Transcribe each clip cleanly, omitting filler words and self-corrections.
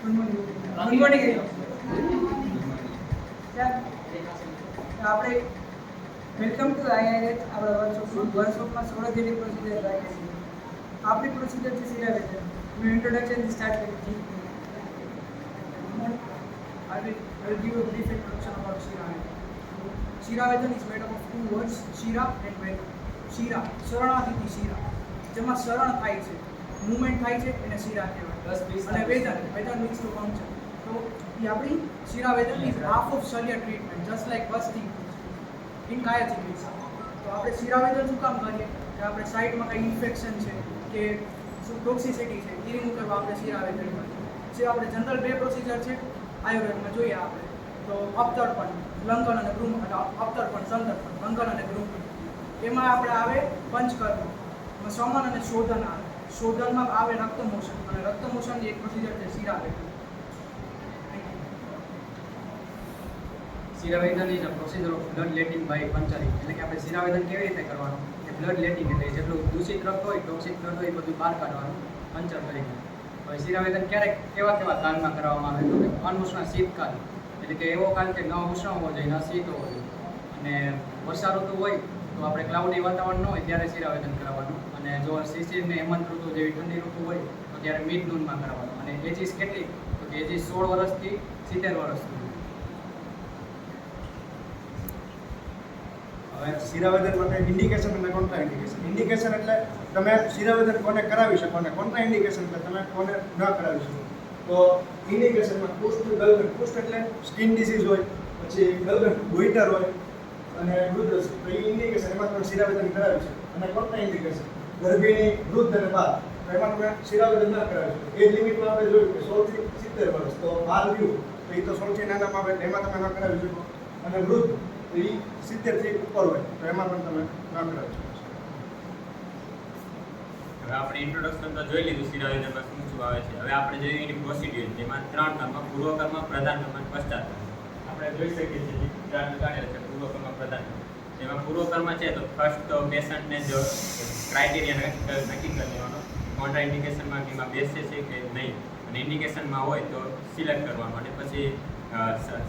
Good morning આપણે welcome to આઈઆઈએચ આપણા વર્કશોપમાં 16 જેટલી પ્રોસિજર રાખી છે. આપણી પ્રોસિજર છે શિરાવેદન. હું ઇન્ટ્રોડક્શનથી સ્ટાર્ટ કરી. I will give a brief introduction about Shiravedan. Shiravedan is made up of two words, Shira and Vedan. Shira, શરણાર્થી શિરા, જેમાં શરણ થાય છે, મૂવમેન્ટ થાય છે એને શિરા કહેવાય. અને વેદન મીન્સ ટુ ફંક્શન. તો એ આપણી શિરાવેદન ઇઝ હાફ ઓફ શલ્ય ટ્રીટમેન્ટ, જસ્ટ લાઈક બસ્ટિંગ ઇન કાયા ચિકિત્સા. તો આપણે શિરાવેદન શું કામ કરીએ કે આપણે સાઇડમાં કંઈ ઇન્ફેક્શન છે કે શું ટોક્સિસિટી છે એ રિમૂવ કરવા આપણે શિરાવેદન કરીએ. જે આપણે જનરલ બે પ્રોસિજર છે આયુર્વેદમાં જોઈએ આપણે તો અપતર્પણ, લંઘન અને ગૃહન, અપતર્પણ, સંતર્પણ, લંઘન અને ગૃહન. એમાં આપણે આવે પંચકર્મ, સમન અને શોધન આવે. શોધનમાં આવે રક્તમોશન, અને રક્તમોશનની એક પ્રોસિજર છે શિરાવેદન. શિરાવેદન is a procedure of blood letting by puncturing. એટલે કે આપણે શિરાવેદન કેવી રીતે કરવાનું કે બ્લડ લેટિંગ એટલે જેટલું દૂષિત રક્ત હોય, ટોક્સિક બ્લડ હોય એ બધું બહાર કાઢવાનું પંચર તરીકે. હવે શિરાવેદન ક્યારેક કેવા કાળમાં કરવામાં આવે તો કે અનઉષ્ણ શીતકાળ, એટલે કે એવો કાળ કે ન ઉષ્ણ હોવો જોઈએ, ન શીત હોવો જોઈએ. અને વર્ષા ઋતુ હોય તો આપણે ક્લાઉડી વાતાવરણ ન હોય ત્યારે શિરાવેદન કરાવવાનું. અને જો શિશિર ને હેમંત ઋતુ જેવી ઠંડી ઋતુ હોય તો ત્યારે મિડ નૂનમાં કરાવવાનું. અને એજીસ કેટલી તો કે એજીસ 16 વર્ષથી 70 વર્ષ સુધી. હવે શિરાવેદન માટે ઇન્ડિકેશન અને કોન્ટ્રા ઇન્ડિકેશન. ઇન્ડિકેશન એટલે તમે શિરાવેદન કોને કરાવી શકો, અને કોન્ટ્રા ઇન્ડિકેશન એટલે તમે કોને ન કરાવી શકો. તો ઇન્ડિકેશનમાં કુષ્ઠ, ગલગંડ. કુષ્ઠ એટલે સ્કિન ડિસીઝ હોય, પછી ગલગંડ ગોઈટર હોય, અને વૃદ્ધ. તો એ ઇન્ડિકેશન એમાં તમે શિરાવેદન કરાવી શકો. અને કોન્ટ્રા ઇન્ડિકેશન ગર્ભિણી, વૃદ્ધ અને બાળ, તો એમાં તમે શિરાવેદન ન કરાવી શકો. એ લિમિટમાં આપણે જોયું કે 16 થી 70 વર્ષ. તો બાળ રહ્યું તો એ તો 16 થી નાનામાં આવે એમાં તમે ન કરાવી શકો. અને વૃદ્ધ તો એ 70 થી ઉપર હોય તો એમાં પણ તમે ન કરાવી શકો. હવે આપણે ઇન્ટ્રોડક્શન તો જોઈ લીધું શિરાવેદનમાં શું શું આવે છે. હવે આપણે જોઈએ એની પ્રોસિડ્યુર, જેમાં 3 કર્મ: પૂર્વકર્મ, પ્રધાન કર્મ અને પશ્ચાત કર્મ. આપણે જોઈ શકીએ છીએ 4 જાણેલા છે પૂર્વકર્મ, પ્રધાન કર્મ. જેમાં પૂર્વકર્મ છે તો ફર્સ્ટ તો પેશન્ટને જો ક્રાઇટેરિયા નક્કી કરી લેવાનો, કોન્ટ્રા ઇન્ડિકેશનમાં એમાં બેસે છે કે નહીં, અને ઇન્ડિકેશનમાં હોય તો સિલેક્ટ કરવાનું. અને પછી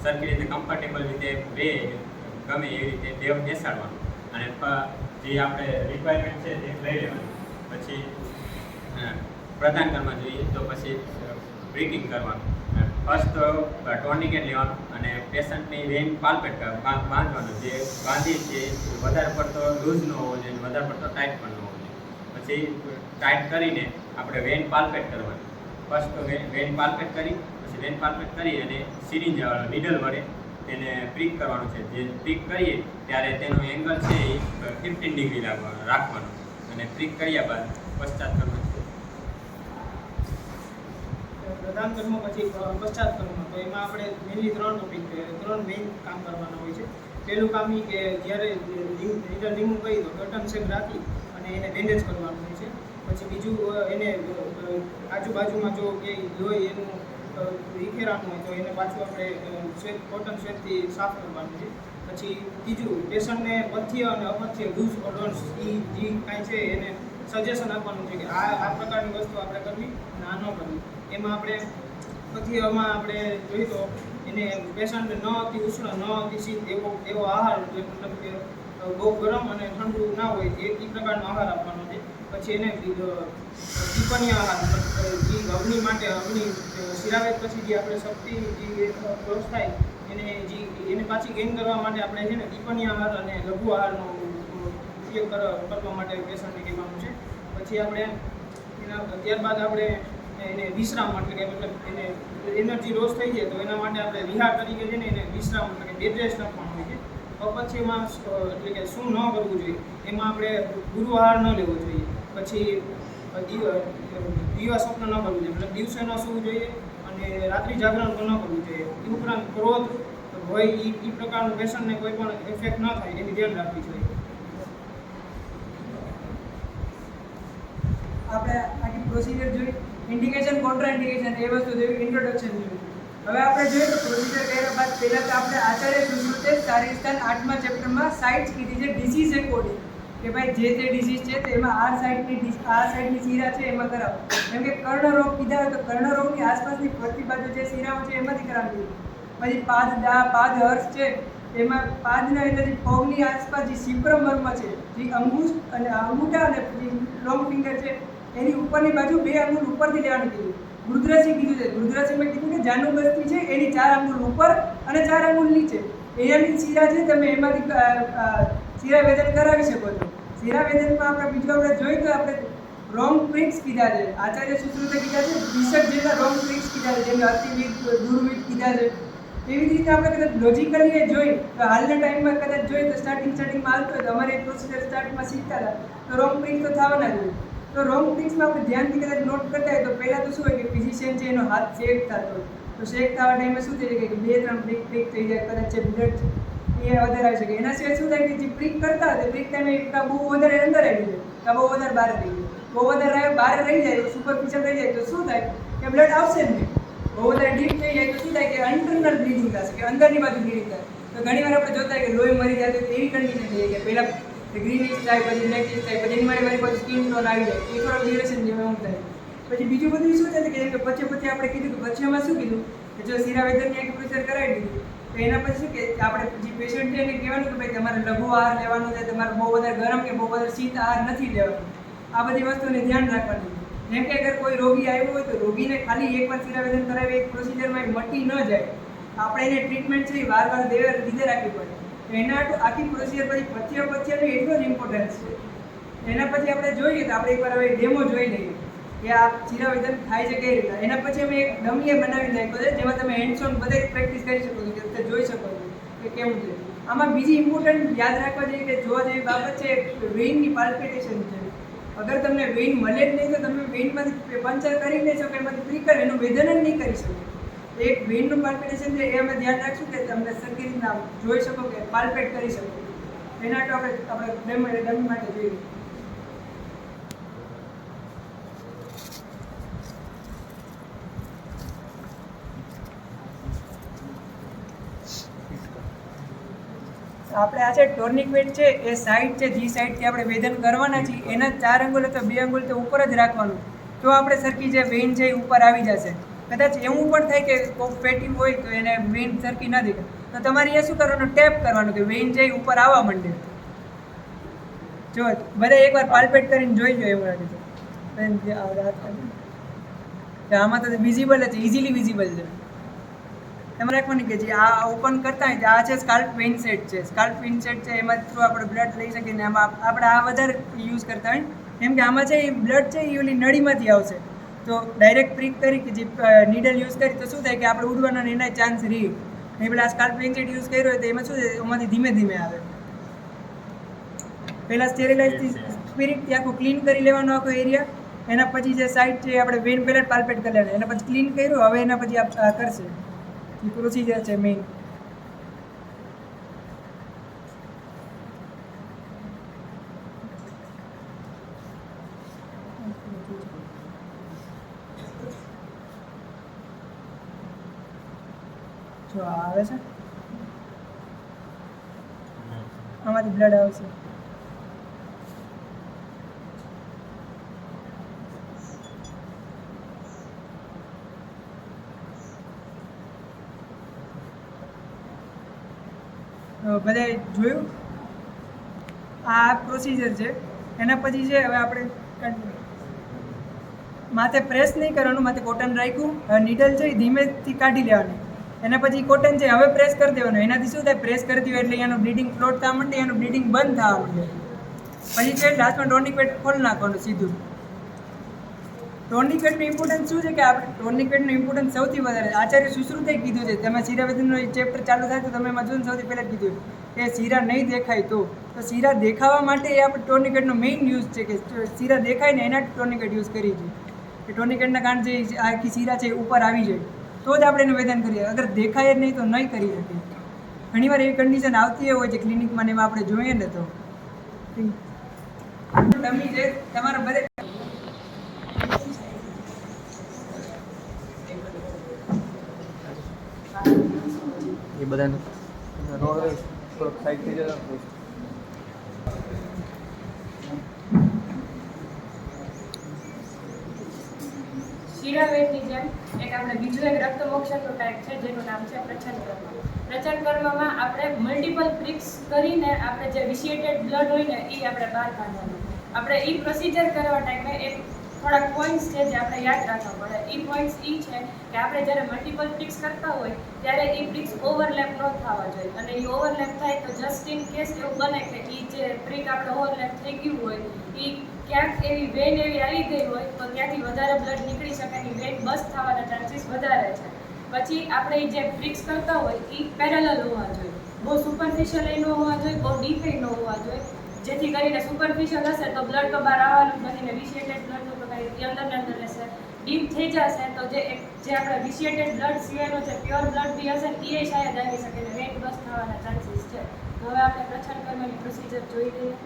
સરખી રીતે કમ્ફર્ટેબલ રીતે બે ગમે એવી રીતે બેસાડવાનું. અને જે આપણે રિક્વાયરમેન્ટ છે તે લઈ લેવાની. પછી પ્રદાન કરવા જોઈએ તો પછી બ્રીકિંગ કરવાનું. ફર્સ્ટ ટોર્નિકેટ લેવાનું અને પેશન્ટની વેઇન પાલ્પેટ બાંધવાનું. જે બાંધી છે વધારે પડતો લૂઝ ન હોવો જોઈએ, વધારે પડતો ટાઈટ પણ ન હોવો જોઈએ. પછી ટાઈટ કરીને આપણે વેઇન પાલ્પેટ કરવાની. ફર્સ્ટ વેઇન પાલ્પેટ કરી, પછી વેઇન પાલ્પેટ કરી અને સિરિંજ નીડલ વડે તેને પ્રિક કરવાનું છે. જે પ્રિક કરીએ ત્યારે તેનો એંગલ છે એ 15 ડિગ્રી રાખવાનો. અને પ્રિક કર્યા બાદ પશ્ચાત કર્મ છે. પ્રધાન કર્મ પછી પશ્ચાત કર્મ. તો એમાં આપણે મેઇનલી 3 ટોપિક છે, 3 મેઇન કામ કરવાના હોય છે. પહેલું કામ એ કે જ્યારે નીડલ રિમૂવ કરી તો કટન શેપ રાખી અને એને બેન્ડેજ કરવાનું હોય છે. પછી બીજું એને આજુબાજુમાં જો કે લોહી એનું વિખેરાનું હોય તો એને પાછું આપણે કોટન સ્વેટથી સાફ કરવાનું છે. પછી ત્રીજું પેશન્ટને પથ્ય અને અપથ્ય ડૂઝ ઓર ડોન્ટ્સ એ જે કાંઈ છે એને સજેશન આપવાનું છે કે આ પ્રકારની વસ્તુ આપણે કરવી અને આ ન કરવી. એમાં આપણે પથ્યમાં આપણે જોઈએ તો એને પેશન્ટ ન અતિ ઉષ્ણ, ન અતિ શીત એવો આહાર, મતલબ કે બહુ ગરમ અને ઠંડુ ના હોય એ પ્રકારનો આહાર આપવાનો છે. પછી એને ટીપણીય આહાર, જે અગ્નિ માટે અગ્નિ શિરાવેદ પછી જે આપણે શક્તિ જે ક્રોસ થાય એને પાછી ગેઇન કરવા માટે આપણે છે ને ટીપણીય આહાર અને લઘુ આહારનો ઉપયોગ કરવા માટે પેશન્ટને કહેવાનું છે. પછી આપણે ત્યારબાદ આપણે એને વિશ્રામ, એટલે કે મતલબ એને એનર્જી લોસ થઈ જાય તો એના માટે આપણે વિહાર તરીકે છે ને એને વિશ્રામ એટલે કે બેડ રેસ્ટ આપવાનું હોય છે. પછી એમાં એટલે કે શું ન કરવું જોઈએ એમાં આપણે ગુરુ આહાર ન લેવો જોઈએ. પછી દિવા સ્વપ્ન ન કરવું જોઈએ, મતલબ દિવસે ન સૂવું જોઈએ અને રાત્રિ જાગરણ પણ ન કરવું જોઈએ. એ ઉપરાંત ક્રોધ હોય એ પ્રકારનું પેશન્ટને કોઈ પણ ઇફેક્ટ ન થાય એની ધ્યાન રાખવી જોઈએ. આપણે આખી પ્રોસિજર જોઈ, ઇન્ડિકેશન, કોન્ટ્રા ઇન્ડિકેશન એ વસ્તુ જોઈ, ઇન્ટ્રોડક્શન જોયું. હવે આપણે જોઈએ તો પ્રોસિજર કર્યા બાદ પહેલાં તો આપણે આચાર્ય સુશ્રુતે શારીરસ્થાન 8મા ચેપ્ટરમાં સાઇટ્સ કીધી છે ડિસીઝ એકોર્ડિંગ, કે ભાઈ જે તે ડિસીઝ છે તો એમાં આ સાઇડની શિરા છે એમાં કરાવો. કેમ કે કર્ણરોગ કીધા હોય તો કર્ણરોગની આસપાસ આસપાસની ફરતી બાજુ જે શિરાઓ છે એમાંથી કરાવવાનું કીધું. પછી પાદ હર્ષ છે એમાં પાદના એટલે જે પગની આસપાસ જે સિપ્રમર્મ છે, જે અંગૂઠ અને અંગૂઠા અને જે લોંગ ફિંગર છે એની ઉપરની બાજુ 2 આંગુલ ઉપરથી લેવાનું કીધું. રુદ્રસિંહ કીધું છે, રુદ્રસિંહમાં કીધું કે જાનુબસ્તી છે એની 4 આંગુલ ઉપર અને 4 આંગુલ નીચે એની શિરા છે, તમે એમાંથી શિરા વેદન કરાવી શકો છો. શિરા વેદનમાં આપણે બીજું આપણે જોઈએ તો આપણે રોંગ પ્રિક્સ કીધા છે, આચાર્ય સુશ્રુતે કીધા છે, 20 જેટલા રોંગ પ્રિક્સ કીધા છે, જેમ અતિવિધ દુર્વિધ કીધા છે. એવી જ રીતે આપણે કદાચ લોજિકલી એ જોઈ તો હાલના ટાઈમમાં કદાચ જોઈએ તો સ્ટાર્ટિંગમાં હાલતો હોય તો અમારે પ્રોસિજર સ્ટાર્ટમાં શીખતા હતા તો રોંગ પ્રિક્સ તો થવાના જ હોય. તો રોંગ પ્રિક્સમાં આપણે ધ્યાનથી કદાચ નોટ કરતા હોય તો પહેલાં તો શું હોય કે ફિઝિશિયન છે એનો હાથ શેક થતો હોય તો શેક થવા ટાઈમે શું થઈ જાય કે 2-3 પ્રિક થઈ જાય, કદાચ જે બ્લડ એ વધારે આવી શકે. એના સિવાય શું થાય કે જે પ્રિક કરતા હોય પ્રિક ટાઈમે કાં બહુ વધારે અંદર આવી જાય કાં બહુ વધારે બહાર રહી જાય. બહુ વધારે બહાર રહી જાય સુપરફિશિયલ રહી જાય તો શું થાય કે બ્લડ આવશે જ નહીં. બહુ વધારે ડીપ થઈ જાય તો શું થાય કે ઇન્ટરનલ બ્લીડિંગ થશે કે અંદરની બાજુ બ્લીડિંગ થાય. તો ઘણી વાર આપણે જોતા હોય કે લોહી મરી જાય તો એવી કન્ડિશન થઈ જાય કે પહેલાં ગ્રીનિશ થાય, પછી બ્લેકિશ થાય, પછી એની મારી પાછું સ્કિન ટોન આવી જાય, એ થોડો ડ્યુરેશન જેવું એવું થાય. પછી બીજું બધું શું થાય કે પછી આપણે કીધું કે પછીમાં શું કીધું કે જો શિરાવેદનની એક્યુપ્રેશર કરાવી દીધું તો એના પછી શું કે આપણે જે પેશન્ટ છે એને કહેવાનું કે ભાઈ તમારે લઘુ આહાર લેવાનો છે, તમારે બહુ વધારે ગરમ કે બહુ વધારે શીત આહાર નથી લેવાનો. આ બધી વસ્તુને ધ્યાન રાખવાની. જેમ કે અગર કોઈ રોગી આવ્યો હોય તો રોગીને ખાલી એકવાર શિરાવેદન કરાવી એક પ્રોસિજરમાં મટી ન જાય, આપણે એને ટ્રીટમેન્ટ છે એ વાર લીધે રાખવી પડે. તો એના આખી પ્રોસિજર પછી પથ્યનું એટલો જ ઇમ્પોર્ટન્સ છે. એના પછી આપણે જોઈએ તો આપણે એકવાર હવે ડેમો જોઈ લઈએ કે આ શિરાવેદન થાય છે કઈ રીતે. એના પછી અમે એક ડમીએ બનાવી નાખ્યો છે જેમાં તમે હેન્ડ્સ ઓન બધે પ્રેક્ટિસ કરી શકો છો કે જોઈ શકો છો કે કેવું છે. આમાં બીજી ઇમ્પોર્ટન્ટ યાદ રાખવા જોઈએ કે જોવા જેવી બાબત છે વેઇનની પાલ્પિટેશન છે. અગર તમને વેઇન મળે જ નહીં તો તમે વેઇનમાંથી પંચર કરી નહીં શકો, એમાંથી ફ્રીકર એનું વેદન જ નહીં કરી શકો. એક વેઇનનું પાલ્પિટેશન છે એ અમે ધ્યાન રાખશું કે તમને સરખી રીતના જોઈ શકો કે પાલ્પેટ કરી શકો. એના તો આપણે ડમી માટે જોઈએ. આપણે આ છે ટોર્નિક્વેટ છે એ સાઈડ છે જે સાઈડથી આપણે વેદન કરવાના છીએ એના 4 આંગુલ અથવા 2 આંગુલ તો ઉપર જ રાખવાનું. તો આપણે સરખી જે વેઇન છે એ ઉપર આવી જશે. કદાચ એવું પણ થાય કે કોઈ ફેટી હોય તો એને વેઇન સરખી ન દેખાય તો તમારે અહીંયા શું કરવાનું, ટેપ કરવાનું કે વેઇન છે એ ઉપર આવવા માંડે. જો બધા એકવાર પાલ્પેટ કરીને જોઈ લો એવું લાગે છે. આમાં તો વિઝિબલ જ છે, ઇઝીલી વિઝિબલ છે. એમાં રાખવાની કે જે આ ઓપન કરતા હોય આ છે સ્કાલ્પ વેઇન સેટ છે. સ્કાલ્પ વેઇન સેટ છે એમાં થ્રુ આપણે બ્લડ લઈ શકીએ ને આમાં આપણે આ વધારે યુઝ કરતા હોય કેમ કે આમાં છે એ બ્લડ છે એ ઓલી નળીમાંથી આવશે. તો ડાયરેક્ટ પ્રિક કરી કે જે નીડલ યુઝ કરી તો શું થાય કે આપણે ઉડવાનો એના ચાન્સ રહી. એ પેલા સ્કાલ્પ વેઇન સેટ યુઝ કર્યો હોય તો એમાં શું છે એમાંથી ધીમે ધીમે આવે. પહેલાં સ્ટેરિલાઇઝથી સ્પિરિટથી આખું ક્લીન કરી લેવાનો આખો એરિયા. એના પછી જે સાઈડ છે આપણે વેઇન પહેલાં પાલ્પેટ કરી લેવાનું, એના પછી ક્લીન કર્યું, હવે એના પછી આ કરશે. એ પ્રોસિજર છે મેઇન. જો આવે છે આમાંથી બ્લડ આવશે. બધાએ જોયું આ પ્રોસિજર છે. એના પછી છે હવે આપણે માથે પ્રેસ નહીં કરવાનું, માથે કોટન રાખ્યું, નીડલ છે એ ધીમેથી કાઢી લેવાની. એના પછી કોટન છે હવે પ્રેસ કરી દેવાનું. એનાથી શું થાય પ્રેસ કરતી હોય એટલે એનું બ્લીડિંગ ફ્લોટ થવા માંડે, એનું બ્લીડિંગ બંધ થવા માંડે. પછી છે લાસ્ટમાં ટોર્નિક્વેટ ખોલી નાખવાનું સીધું. ટોર્નિક્વેટનું ઇમ્પોર્ટન્સ શું છે કે આપણે ટોર્નિક્વેટનું ઇમ્પોર્ટન્સ સૌથી વધારે આચાર્ય સુશ્રુતે કીધું છે. તમે શિરાવેદનનો ચેપ્ટર ચાલુ થાય તો તમે એમાં જોઈને સૌથી પહેલાં કીધું કે શિરા નહીં દેખાય તો શિરા દેખાવા માટે એ આપણે ટોર્નિક્વેટનો મેઇન યુઝ છે કે શિરા દેખાય ને એના ટોર્નિક્વેટ યુઝ કરી છે. કે ટોર્નિક્વેટના કારણે જે આખી શિરા છે એ ઉપર આવી જાય તો જ આપણે એનું વેદન કરીએ. અગર દેખાય જ નહીં તો નહીં કરી શકીએ. ઘણીવાર એવી કન્ડિશન આવતી હોય છે ક્લિનિકમાં ને એમાં આપણે જોઈએ ને તો ડમી છે તમારા બધે એ બધાનું સાઈડ થઈ જતા શિરાવેદની જેમ આપણે બીજું એક રક્તમોક્ષણનું ટાઈપ છે જેનું નામ છે પ્રચંડ કર્મ. પ્રચંડ કર્મમાં આપણે મલ્ટિપલ પ્રિક્સ કરીને આપણે જે વિશિએટેડ બ્લડ હોય ને એ આપણે બહાર કાઢવાનું. આપણે એ પ્રોસિજર કરવા ટાઈમે એક થોડાક પોઈન્ટ્સ છે જે આપણે યાદ રાખવા પડે. એ પોઈન્ટ્સ એ છે કે આપણે જ્યારે મલ્ટિપલ પ્રિક્સ કરતા હોય ત્યારે એ પ્રિક્સ ઓવરલેપ ન થવા જોઈએ, અને એ ઓવરલેપ થાય તો જસ્ટ ઇન કેસ એવું બને કે એ જે પ્રિક આપણે ઓવરલેપ થઈ ગયું હોય એ ક્યાંક એવી વેન એવી આવી ગઈ હોય તો ત્યાંથી વધારે બ્લડ નીકળી શકે, એની વેન બસ થવાના ચાન્સીસ વધારે છે. પછી આપણે જે પ્રિક્સ કરતા હોય એ પેરેલલ હોવા જોઈએ, બહુ સુપરફિશિયલ ન હોવા જોઈએ, બહુ ડીપ ન હોવા જોઈએ, જેથી કરીને સુપરફિશિયલ હશે તો બ્લડ તો બહાર આવવાનું જ નથી ને વિશિએટેડ બ્લડનું તો કંઈ અંદર રહેશે. ડીપ થઈ જશે તો જે આપણે વિશિએટેડ બ્લડ સિવાયનો જે પ્યોર બ્લડ બી હશે ને એ શાયદ આવી શકે ને વેન બસ થવાના ચાન્સીસ છે. તો હવે આપણે પ્રચંડ કર્મની પ્રોસિજર જોઈ લઈએ.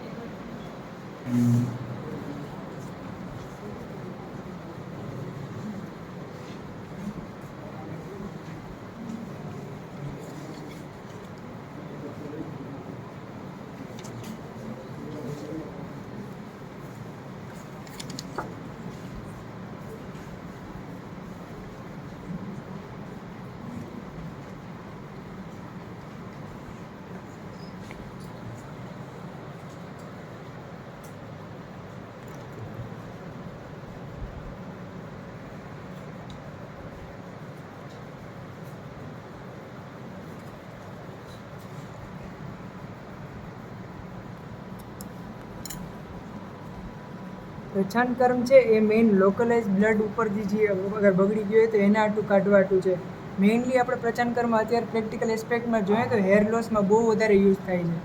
પ્રચંડ કર્મ છે એ મેઇન લોકલાઇઝ બ્લડ ઉપરથી જે અગર બગડી ગયું હોય તો એના હાટું કાઢવા હાટું છે. મેઇનલી આપણે પ્રચંડ કર્મ અત્યારે પ્રેક્ટિકલ એસ્પેક્ટમાં જોઈએ તો હેર લોસમાં બહુ વધારે યુઝ થાય છે.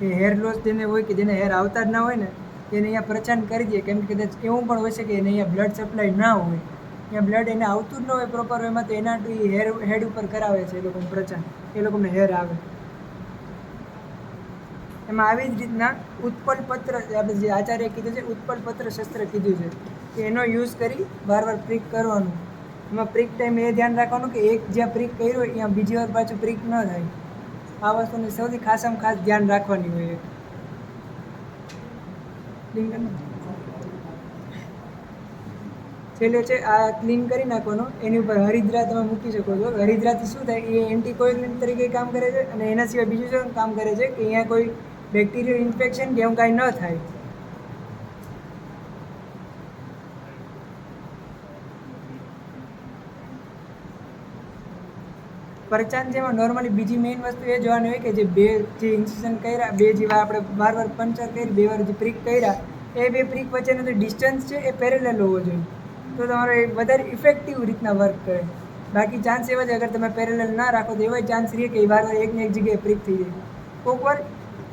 એ હેર લોસ જેને હોય કે જેને હેર આવતા જ ના હોય ને એને અહીંયા પ્રચંડ કરી દે, કેમ કે કદાચ એવું પણ હોય છે કે એને અહીંયા બ્લડ સપ્લાય ના હોય, અહીંયા બ્લડ એને આવતું જ ન હોય પ્રોપર વેમાં, તો એના હાટું એ હેડ ઉપર કરાવે છે એ લોકોને પ્રચંડ, એ લોકોને હેર આવે. એમાં આવી જ રીતના ઉત્પલ પત્ર આપણે જે આચાર્ય કીધું છે ઉત્પલ પત્ર શસ્ત્ર કીધું છે કે એનો યુઝ કરી વાર પ્રિક કરવાનું. એમાં પ્રિક ટાઈમ એ ધ્યાન રાખવાનું કે એક જ્યાં પ્રિક કર્યું હોય ત્યાં બીજી વાર પાછું પ્રિક ન થાય. આ વસ્તુની સૌથી ખાસમાં ખાસ ધ્યાન રાખવાની હોય. છેલ્લે છે આ ક્લીન કરી નાખવાનો, એની ઉપર હરિદ્રા તમે મૂકી શકો છો. હરિદ્રાથી શું થાય એ એન્ટીકોઇલન્ટ તરીકે કામ કરે છે, અને એના સિવાય બીજું શું કામ કરે છે કે અહીંયા કોઈ બેક્ટેરિયલ ઇન્ફેક્શન કે એવું કાંઈ ન થાય. પ્રચાન જેમાં નોર્મલી બીજી મેઇન વસ્તુ એ જોવાની હોય કે જે જે ઇન્સિઝન કર્યા, બે જેવા આપણે વાર પંચર કરી, બે વાર જે પ્રિક કર્યા, એ બે પ્રિક વચ્ચેનો જે ડિસ્ટન્સ છે એ પેરેલલ હોવો જોઈએ, તો તમારે વધારે ઇફેક્ટિવ રીતના વર્ક કરે. બાકી ચાન્સ એવા છે અગર તમે પેરેલલ ના રાખો તો એવા ચાન્સ રહે કે વાર એકને એક જગ્યાએ પ્રિક થઈ જાય. કોઈક વાર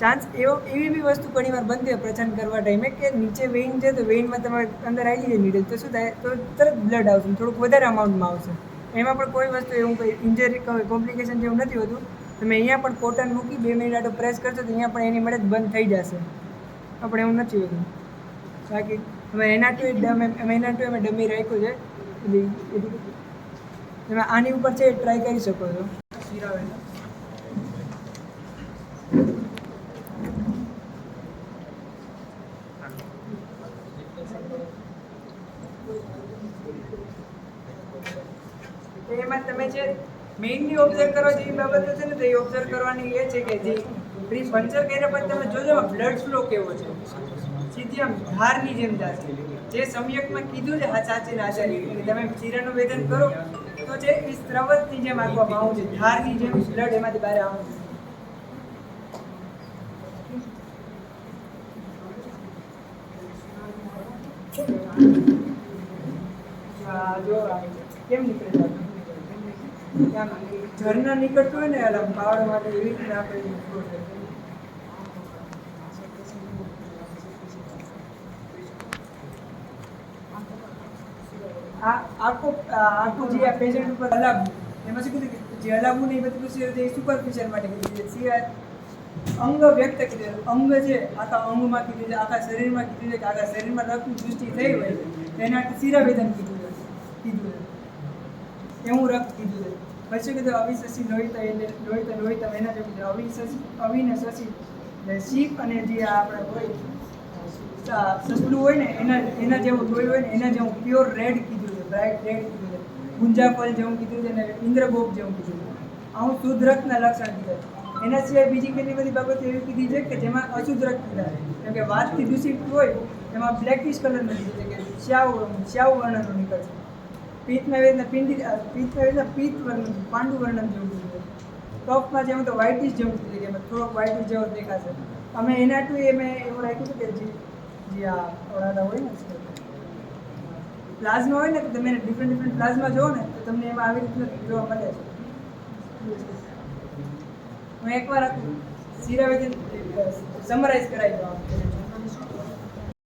ચાન્સ એવી બી વસ્તુ ઘણી વાર બનતી હોય પ્રચંડ કરવા ટાઈમે કે નીચે વેઇન છે તો વેઇનમાં તમારે અંદર આવી જાય નીડલ, તો શું થાય તો તરત બ્લડ આવશે, થોડુંક વધારે અમાઉન્ટમાં આવશે. એમાં પણ કોઈ વસ્તુ એવું કંઈ ઇન્જરી કોમ્પ્લિકેશન જેવું નથી હોતું. તમે અહીંયા પણ કોટન મૂકી 2 મિનિટ આટલું પ્રેસ કરશો તો અહીંયા પણ એની મળે બંધ થઈ જશે. આપણે એવું નથી હોતું. બાકી અમે એના ટુ અમે ડમી રાખ્યું છે, તમે આની ઉપર છે ટ્રાય કરી શકો છો. શિરાવેલા એમાં તમે જે મેઇનલી ઓબ્ઝર્વ કરો છો એ બાબત છે ને, તો એ ઓબ્ઝર્વ કરવાની એ છે કે જે પ્રી પંચર કર્યા પછી તમે જોજો બ્લડ ફ્લો કેવો છે, સીધી આમ ધારની જેમ જશે. જે સમ્યકમાં કીધું છે સાચી આચાર્ય તમે શિરાનું વેદન કરો તો છે એ સ્રવતની જેમ આપવામાં આવું છે, ધારની જેમ બ્લડ એમાંથી બહાર આવું છે. જો કેમ નીકળે ઝરના નીકળતું હોય ને અલગ પાવડ માટે એવી રીતે આપણે આખું જે આ પેશન્ટ ઉપર હલાવવું, એમાં શું કીધું કે જે હલાવવું ને એ બધું પૂછ્યું એ સુપરફિશિયલ માટે કીધું છે. સિવાય અંગ વ્યક્ત કીધું, અંગ છે આખા અંગમાં કીધું છે, આખા શરીરમાં કીધું છે કે આખા શરીરમાં રક્તની દૃષ્ટિ થઈ હોય એના શિરાવેદન કીધું છે, એવું રક્ત કીધું છે. પછી કીધું અવિશસી લોહિતા એટલે લોહિતા એના જેવું કીધું. અવિને શશી એટલે શીપ અને જે આપણે હોય સસલું હોય ને એના જેવું લોહી હોય ને એના જેવું પ્યોર રેડ કીધું છે. બ્રાઇટ રેડ કીધું છે, ગુંજાફળ જેવું કીધું છે, અને ઇન્દ્રગોપ જેવું કીધું છે. આવું શુદ્ધ રક્તના લક્ષણ કીધા છે. એના સિવાય બીજી કેટલી બધી બાબતો એવી કીધી છે કે જેમાં અશુદ્ધ રક્ત કીધા છે. કેમ કે વાતથી દૂષિત હોય એમાં બ્લેકિશ કલરનું કીધું છે કે શ્યાવ વર્ણનું નીકળશે. પિત્તમાં એવી રીતના પિત્ત વર્ણન, પાંડુ વર્ણન જેવું કીધું છે. કફમાં જેવું તો વ્હાઇટિશ જેવું કીધું છે કે થોડોક વ્હાઇટિશ જેવો દેખાશે. અમે એના ટુ એ મેં એવું રાખ્યું છે કે જે આ ઓળાડા હોય ને પ્લાઝમા હોય ને તો તમે ડિફરન્ટ પ્લાઝમા જુઓ ને તો તમને એમાં આવી રીતના જોવા મળે છે. હું એકવાર શિરાવેદન સમરાઇઝ કરાવી દઉં.